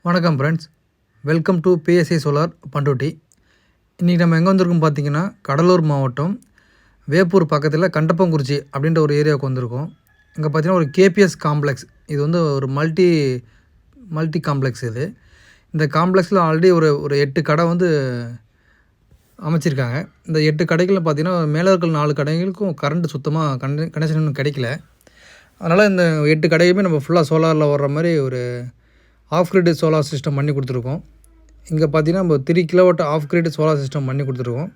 வணக்கம் friends, welcome to PSI solar Panruti. இன்றைக்கி நம்ம எங்கே வந்திருக்கோம் பார்த்தீங்கன்னா, கடலூர் மாவட்டம் வேப்பூர் பக்கத்தில் கண்டப்பங்குறிச்சி அப்படின்ற ஒரு ஏரியாவுக்கு வந்திருக்கோம். இங்கே பார்த்தீங்கன்னா ஒரு கேபிஎஸ் காம்ப்ளெக்ஸ். இது வந்து ஒரு மல்டி காம்ப்ளெக்ஸ். இந்த காம்ப்ளெக்ஸில் ஆல்ரெடி ஒரு 8 கடை வந்து அமைச்சிருக்காங்க. இந்த 8 கடைகளில் பார்த்தீங்கன்னா மேலே இருக்கிற 4 கடைகளுக்கும் கரண்ட் சுத்தமாக கனெக்ஷன் கிடைக்கல. அதனால் இந்த 8 கடையுமே நம்ம ஃபுல்லாக சோலாரில் வர்ற மாதிரி ஒரு ஆஃப் கிரிட் சோலார் சிஸ்டம் பண்ணி கொடுத்துருக்கோம். இங்கே பார்த்தீங்கன்னா நம்ம 3 kilowatt of grid solar system பண்ணி கொடுத்துருக்கோம்.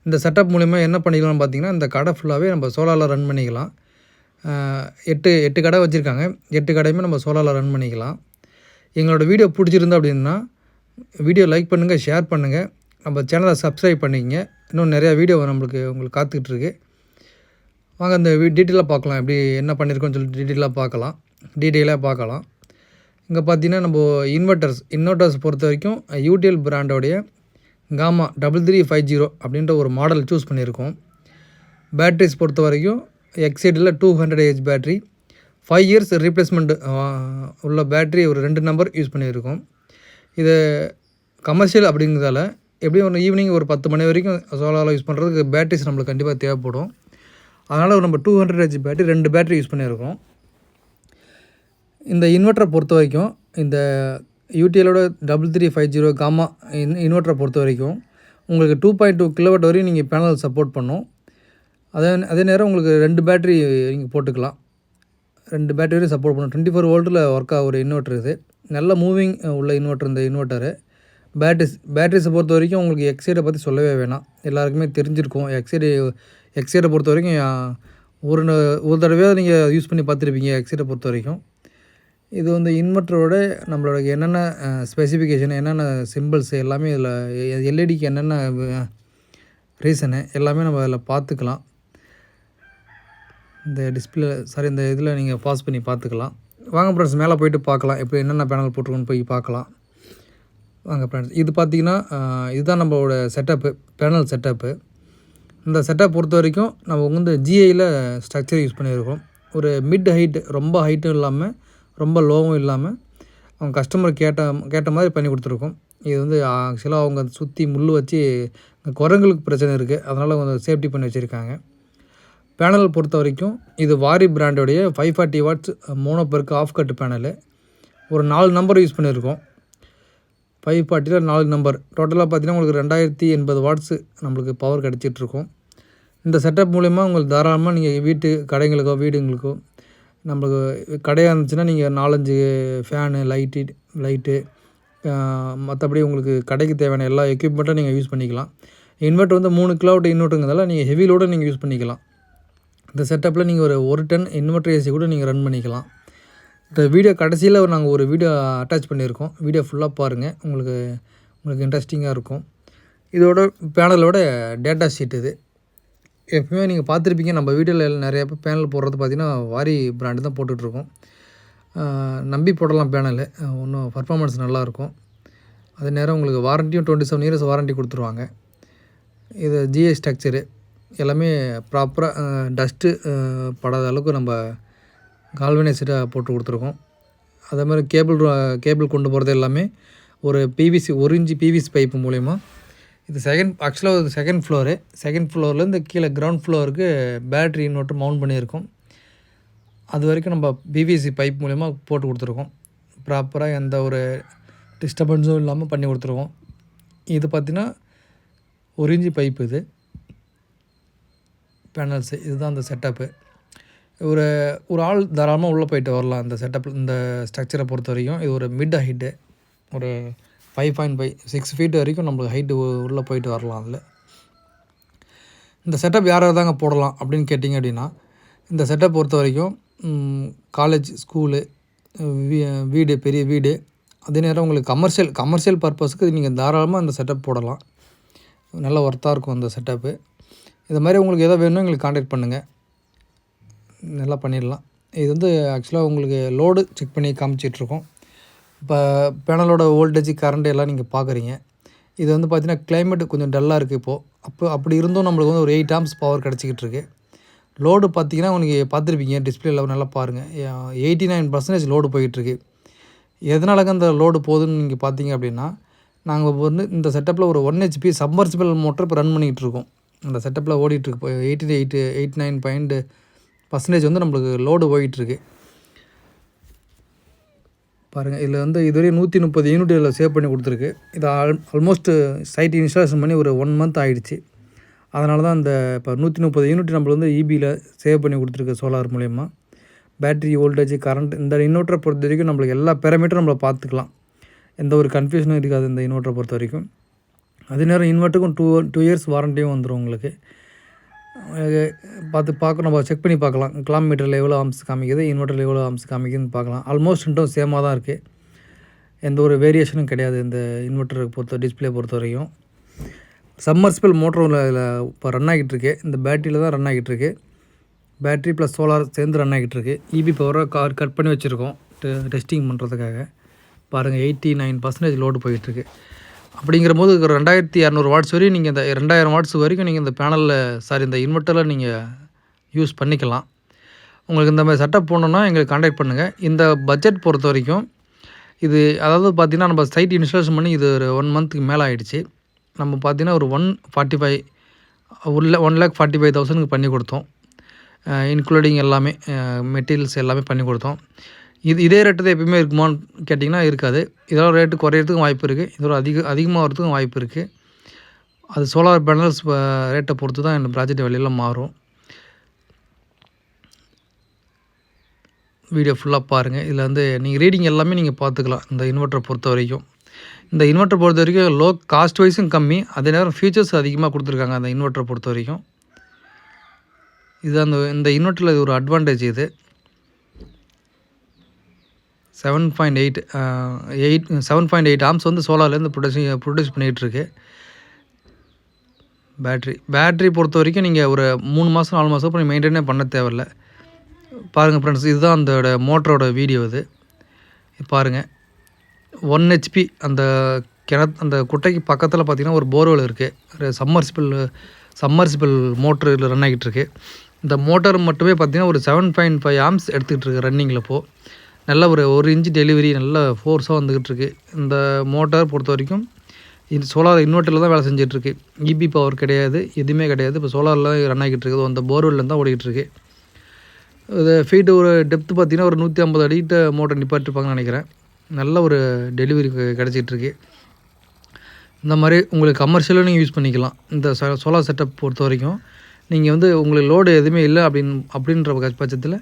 இந்த செட்டப் மூலிமா என்ன பண்ணிக்கலாம்னு பார்த்தீங்கன்னா, இந்த கடை ஃபுல்லாகவே நம்ம சோலாரில் ரன் பண்ணிக்கலாம். 8 கடை வச்சுருக்காங்க. 8 கடையுமே நம்ம சோலாரில் ரன் பண்ணிக்கலாம். எங்களோட வீடியோ பிடிச்சிருந்தா அப்படின்னா வீடியோ லைக் பண்ணுங்கள், ஷேர் பண்ணுங்கள், நம்ம சேனலை சப்ஸ்கிரைப் பண்ணிக்கங்க. இன்னும் நிறையா வீடியோ உங்களுக்கு காத்துக்கிட்டுருக்கு. வாங்க இந்த டீட்டெயிலாக பார்க்கலாம். எப்படி என்ன பண்ணியிருக்கோன்னு சொல்லிட்டு டீட்டெயிலாக பார்க்கலாம். இங்கே பார்த்தீங்கன்னா நம்ம இன்வெர்ட்டர்ஸ் பொறுத்த வரைக்கும் யூடிஎல் பிராண்டோடைய காமா 3350 அப்படின்ற ஒரு மாடல் சூஸ் பண்ணியிருக்கோம். பேட்ரிஸ் பொறுத்த வரைக்கும் எக்ஸைடில் 200Ah பேட்ரி, 5 years ரீப்ளேஸ்மெண்ட் உள்ள பேட்ரி ஒரு 2 நம்பர் யூஸ் பண்ணியிருக்கோம். இது கமர்ஷியல் அப்படிங்கிறதால எப்படியும் ஒரு ஈவினிங் ஒரு 10 மணி வரைக்கும் சோலாரில் யூஸ் பண்ணுறதுக்கு பேட்ரிஸ் நம்மளுக்கு கண்டிப்பாக தேவைப்படும். அதனால் நம்ம 200Ah பேட்ரி 2 பேட்ரி யூஸ் பண்ணியிருக்கோம். இந்த இன்வெர்ட்டரை பொறுத்த வரைக்கும் இந்த யூடிஎலோட 3350 காமா இன்வெர்ட்டரை பொறுத்த வரைக்கும் உங்களுக்கு 2.2 கிலோவாட் வரையும் நீங்கள் பேனல் சப்போர்ட் பண்ணும். அதே நேரம் உங்களுக்கு 2 பேட்ரி நீங்கள் போட்டுக்கலாம். 2 பேட்டரி வரையும் சப்போர்ட் பண்ணும். 24 வோல்ட்டில் ஒர்க் ஆகிற இன்வெர்ட்டர். இது நல்ல மூவிங் உள்ள இன்வெர்ட்டர். இந்த இன்வெர்ட்டரு பேட்ரிஸை பொறுத்த வரைக்கும் உங்களுக்கு எக்ஸைடை பற்றி சொல்லவே வேணாம், எல்லாருக்குமே தெரிஞ்சிருக்கும். எக்ஸைடை பொறுத்த வரைக்கும் ஒரு தடவையாக நீங்கள் யூஸ் பண்ணி பார்த்துருப்பீங்க. எக்ஸைடை பொறுத்த வரைக்கும் இது வந்து இன்வெர்ட்டரோட நம்மளோட என்னென்ன ஸ்பெசிஃபிகேஷன், என்னென்ன சிம்பிள்ஸ் எல்லாமே இதில் எல்இடிக்கு என்னென்ன ரீசனு எல்லாமே நம்ம அதில் பார்த்துக்கலாம். இந்த இதில் நீங்கள் பாஸ் பண்ணி பார்த்துக்கலாம். வாங்க ஃப்ரெண்ட்ஸ், மேலே போய்ட்டு பார்க்கலாம் எப்படி என்னென்ன பேனல் போட்டிருக்கோன்னு போய் பார்க்கலாம். வாங்க ஃப்ரெண்ட்ஸ், இது பார்த்திங்கன்னா இதுதான் நம்மளோட பேனல் செட்டப்பு. இந்த செட்டப் பொறுத்த வரைக்கும் நம்ம வந்து ஜிஐயில் ஸ்ட்ரக்சர் யூஸ் பண்ணியிருக்கோம். ஒரு மிட் ஹைட்டு, ரொம்ப ஹைட்டும் இல்லாமல் ரொம்ப லோவும் இல்லாமல் அவங்க கஸ்டமர் கேட்ட மாதிரி பண்ணி கொடுத்துருக்கோம். இது வந்து ஆக்சுவலாக அவங்க சுற்றி முள் வச்சு குரங்களுக்கு பிரச்சனை இருக்குது, அதனால் கொஞ்சம் சேஃப்டி பண்ணி வச்சுருக்காங்க. பேனல் பொறுத்த வரைக்கும் இது வாரி பிராண்டோடைய 540 watts mono PERC half cut panel. ஒரு 4 நம்பர் யூஸ் பண்ணியிருக்கோம். 540 4 நம்பர் டோட்டலாக பார்த்தீங்கன்னா உங்களுக்கு 2080 வாட்ஸு நம்மளுக்கு பவர் கிடச்சிட்ருக்கும். இந்த செட்டப் மூலிமா உங்களுக்கு தாராளமாக நீங்கள் கடைங்களுக்கோ வீடுங்களுக்கோ, நம்மளுக்கு கடையாக இருந்துச்சுன்னா நீங்கள் 4-5 ஃபேனு, லைட்டு மற்றபடி உங்களுக்கு கடைக்கு தேவையான எல்லா எக்யூப்மெண்ட்டும் நீங்கள் யூஸ் பண்ணிக்கலாம். இன்வெர்ட்டர் வந்து 3 கிலோவாட் இன்வெர்ட்டருங்கிறதால நீங்கள் ஹெவி லோடு நீங்கள் யூஸ் பண்ணிக்கலாம். இந்த செட்டப்பில் நீங்கள் ஒரு 10 இன்வெர்ட்டர் ஏசி கூட நீங்கள் ரன் பண்ணிக்கலாம். இந்த வீடியோ கடைசியில் நாங்கள் ஒரு வீடியோ அட்டாச் பண்ணியிருக்கோம். வீடியோ ஃபுல்லாக பாருங்கள், உங்களுக்கு இன்ட்ரெஸ்டிங்காக இருக்கும். இதோட பேனலோட டேட்டா ஷீட் இது எப்பவுமே நீங்கள் பார்த்துருப்பீங்க. நம்ம வீடியோவில் நிறைய பேனல் போடுறது பார்த்திங்கன்னா வாரி பிராண்டு தான் போட்டுட்ருக்கோம். நம்பி போடலாம் பேனலு, இன்னும் பர்ஃபார்மன்ஸ் நல்லாயிருக்கும். அதே நேரம் உங்களுக்கு வாரண்ட்டியும் 27 years வாரண்ட்டி கொடுத்துருவாங்க. இது ஜிஐ ஸ்ட்ரக்சரு எல்லாமே ப்ராப்பராக டஸ்ட்டு படாத அளவுக்கு நம்ம கால்வனைஸ்டாக போட்டு கொடுத்துருக்கோம். அதே மாதிரி கேபிள் கொண்டு போகிறது எல்லாமே ஒரு பிவிசி 1 inch பிவிசி பைப்பு மூலிமா. இது செகண்ட் ஃப்ளோர்லேருந்து கீழே கிரவுண்ட் ஃப்ளோருக்கு பேட்ரி இன்வெர்ட்டர் மவுண்ட் பண்ணியிருக்கோம். அது வரைக்கும் நம்ம பிவிசி பைப் மூலிமா போட்டு கொடுத்துருக்கோம். ப்ராப்பராக எந்த ஒரு டிஸ்டர்பன்ஸும் இல்லாமல் பண்ணி கொடுத்துருக்கோம். இது பார்த்திங்கன்னா 1 inch பைப்பு. இது பேனல்ஸு, இதுதான் அந்த செட்டப்பு. ஒரு ஆள் தாராளமாக உள்ளே போயிட்டு வரலாம். இந்த ஸ்ட்ரக்சரை பொறுத்த வரைக்கும் இது ஒரு மிட் ஹைட்டு, ஒரு 5.5 6 feet வரைக்கும் நம்மளுக்கு ஹைட்டு உள்ளே போயிட்டு வரலாம். அதில் இந்த செட்டப் யார் தாங்க போடலாம் அப்படின்னு கேட்டிங்க அப்படின்னா, இந்த செட்டப் பொறுத்த வரைக்கும் காலேஜ், ஸ்கூலு, பெரிய வீடு, அதே நேரம் உங்களுக்கு கமர்ஷியல் பர்பஸ்க்கு நீங்கள் தாராளமாக இந்த செட்டப் போடலாம். நல்ல ஒர்த்தாக இருக்கும் இந்த செட்டப்பு. இது மாதிரி உங்களுக்கு எதோ வேணும் எங்களுக்கு கான்டாக்ட் பண்ணுங்கள், நல்லா பண்ணிடலாம். இது வந்து ஆக்சுவலாக உங்களுக்கு லோடு செக் பண்ணி காமிச்சிட்ருக்கோம். இப்போ பேனலோட வோல்டேஜ், கரண்ட் எல்லாம் நீங்கள் பார்க்குறீங்க. இது வந்து பார்த்திங்கன்னா கிளைமேட் கொஞ்சம் டல்லாக இருக்குது இப்போது. அப்படி இருந்தும் நம்மளுக்கு வந்து ஒரு 8 amps பவர் கிடச்சிக்கிட்டு இருக்குது. லோடு பார்த்திங்கன்னா உங்களுக்கு பார்த்துருப்பீங்க, டிஸ்பிளேல நல்லா பாருங்கள், 89% லோடு போயிட்டுருக்கு. எதனாலங்க அந்த லோடு போகுதுன்னு நீங்கள் பார்த்தீங்க அப்படின்னா, நாங்கள் வந்து இந்த செட்டப்பில் ஒரு 1 HP சப்மர்சிபிள் மோட்டர் இப்போ ரன் பண்ணிகிட்ருக்கோம். அந்த செட்டப்பில் ஓடிட்டுருக்கு. இப்போ 89% வந்து நம்மளுக்கு லோடு போயிட்டுருக்கு. பாருங்கள், இதில் வந்து இதுவரையும் 130 யூனிட் இதில் சேவ் பண்ணி கொடுத்துருக்கு. இது ஆல்மோஸ்ட் சைட் இன்ஸ்டாலேஷன் பண்ணி ஒரு 1 மந்த் ஆகிடுச்சு. அதனால தான் இந்த இப்போ 130 யூனிட் நம்மளுக்கு வந்து இபியில் சேவ் பண்ணி கொடுத்துருக்கு சோலார் மூலயமா. பேட்ரி வோல்டேஜ், கரண்ட், இந்த இன்வெர்ட்டரை பொறுத்த வரைக்கும் நம்மளுக்கு எல்லா பேராமீட்டரும் நம்மளை பார்த்துக்கலாம். எந்த ஒரு கன்ஃபியூஷனும் இருக்காது இந்த இன்வெர்ட்டரை பொறுத்த வரைக்கும். அதே நேரம் இன்வெர்ட்டருக்கும் 2 இயர்ஸ் வாரண்டியும் வந்துடும் உங்களுக்கு. நம்ம செக் பண்ணி பார்க்கலாம். கிலோமீட்டரில் எவ்வளோ ஆம்ஸ் காமிக்குது, இன்வெர்ட்டரில் எவ்வளோ ஆம்ஸ் காமிக்குதுன்னு பார்க்கலாம். ஆல்மோஸ்ட் ரெண்டும் சேமாக தான் இருக்குது. எந்த ஒரு வேரியேஷனும் கிடையாது இந்த இன்வெர்ட்டரை டிஸ்பிளே பொறுத்த வரைக்கும். சம்மர்சிபிள் மோட்டரும் இதில் இப்போ ரன் ஆகிட்டுருக்கு. இந்த பேட்டரியில் தான் ரன் ஆகிட்டுருக்கு. பேட்ரி ப்ளஸ் சோலார் சேர்ந்து ரன் ஆகிட்டுருக்கு. இபி பவரை கட் பண்ணி வச்சுருக்கோம் டெஸ்டிங் பண்ணுறதுக்காக. பாருங்கள், 89% லோடு போயிட்டுருக்கு. அப்படிங்கிற போது 2200 வாட்ஸ் வரையும் நீங்கள் இந்த 2000 வாட்ஸ் வரைக்கும் நீங்கள் இந்த இந்த இன்வெர்ட்டரில் நீங்கள் யூஸ் பண்ணிக்கலாம். உங்களுக்கு இந்த மாதிரி செட்டப் போடணுன்னா எங்களுக்கு கான்டாக்ட் பண்ணுங்கள். இந்த பட்ஜெட் பொறுத்த வரைக்கும் இது அதாவது பார்த்திங்கன்னா, நம்ம சைட் இன்ஸ்டாலேஷன் பண்ணி இது ஒரு 1 மந்த்துக்கு மேலே ஆகிடுச்சு. நம்ம பார்த்திங்கன்னா ஒரு 1,45,000 பண்ணி கொடுத்தோம். இன்க்ளூடிங் எல்லாமே மெட்டீரியல்ஸ் எல்லாமே பண்ணி கொடுத்தோம். இதே ரேட்டு தான் எப்பயுமே இருக்குமான்னு கேட்டிங்கன்னா இருக்காது. இதோட ரேட்டு குறையிறதுக்கும் வாய்ப்பு இருக்குது. இதோட அதிகமாக வரதுக்கும் வாய்ப்பு இருக்குது. அது சோலார் பேனல்ஸ் ரேட்டை பொறுத்து தான் இந்த ப்ராஜெக்ட் விலையெல்லாம் மாறும். வீடியோ ஃபுல்லாக பாருங்கள். இதில் வந்து நீங்கள் ரீடிங் எல்லாமே நீங்கள் பார்த்துக்கலாம். இந்த இன்வெர்ட்டரை பொறுத்த வரைக்கும் லோ காஸ்ட் வைஸும் கம்மி, அதே நேரம் ஃபீச்சர்ஸ் அதிகமாக கொடுத்துருக்காங்க அந்த இன்வெர்ட்டரை பொறுத்த வரைக்கும். இது இந்த இன்வெர்ட்டரில் இது ஒரு அட்வான்டேஜ். இது 7.8 ஆம்ஸ் வந்து சோலார்லேருந்து ப்ரொடியூஸ் பண்ணிகிட்ருக்கு. பேட்ரி பொறுத்த வரைக்கும் நீங்கள் ஒரு 3 மாதம் 4 மாதம் அப்புறம் மெயின்டைனே பண்ண தேவையில்ல. பாருங்கள் ஃப்ரெண்ட்ஸ், இதுதான் அந்த மோட்டரோட வீடியோ. இது பாருங்கள், 1 HP அந்த குட்டைக்கு பக்கத்தில் பார்த்திங்கன்னா ஒரு போர்வெல் இருக்குது. சம்மர்சிபிள் மோட்ரு இதில் ரன் ஆகிட்டுருக்கு. இந்த மோட்டர் மட்டுமே பார்த்திங்கன்னா ஒரு 7.5 ஆம்ஸ் எடுத்துக்கிட்டு இருக்கு ரன்னிங்கில். இப்போது நல்ல ஒரு 1 இன்ச் டெலிவரி நல்ல ஃபோர்ஸாக வந்துக்கிட்டு இருக்குது. இந்த மோட்டார் பொறுத்த வரைக்கும் இது சோலார் இன்வெர்ட்டரில் தான் வேலை செஞ்சிட்ருக்கு. இபி பவர் கிடையாது, எதுவுமே கிடையாது. இப்போ சோலாரில் ரன் ஆகிட்டு இருக்குது. அந்த போர்வெல்லில் தான் ஓடிக்கிட்டுருக்கு. இது ஃபீட்டு ஒரு டெப்த்து பார்த்திங்கன்னா ஒரு 150 அடிக்கிட்ட மோட்டர் நிப்பாட்டிருப்பாங்கன்னு நினைக்கிறேன். நல்ல ஒரு டெலிவரி கிடச்சிட்ருக்கு. இந்த மாதிரி உங்களுக்கு கமர்ஷியலாக நீங்கள் யூஸ் பண்ணிக்கலாம். இந்த சோலார் செட்டப் பொறுத்த வரைக்கும் நீங்கள் வந்து உங்களுக்கு லோடு எதுவுமே இல்லை அப்படின்ற பட்சத்தில்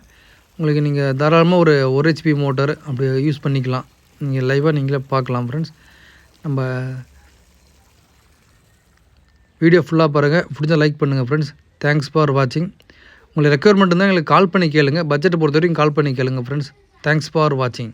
உங்களுக்கு நீங்கள் தாராளமாக ஒரு 1 HP மோட்டார் அப்படி யூஸ் பண்ணிக்கலாம். நீங்கள் லைவாக நீங்களே பார்க்கலாம் ஃப்ரெண்ட்ஸ். நம்ம வீடியோ ஃபுல்லாக பாருங்கள். பிடிச்சா லைக் பண்ணுங்கள் ஃப்ரெண்ட்ஸ். தேங்க்ஸ் ஃபார் வாட்சிங். உங்களுக்கு ரெக்யர்மெண்ட் இருந்தால் எங்களுக்கு கால் பண்ணி கேளுங்க. பட்ஜெட்டை பொறுத்த வரைக்கும் கால் பண்ணி கேளுங்க ஃப்ரெண்ட்ஸ். தேங்க்ஸ் ஃபார் வாட்சிங்.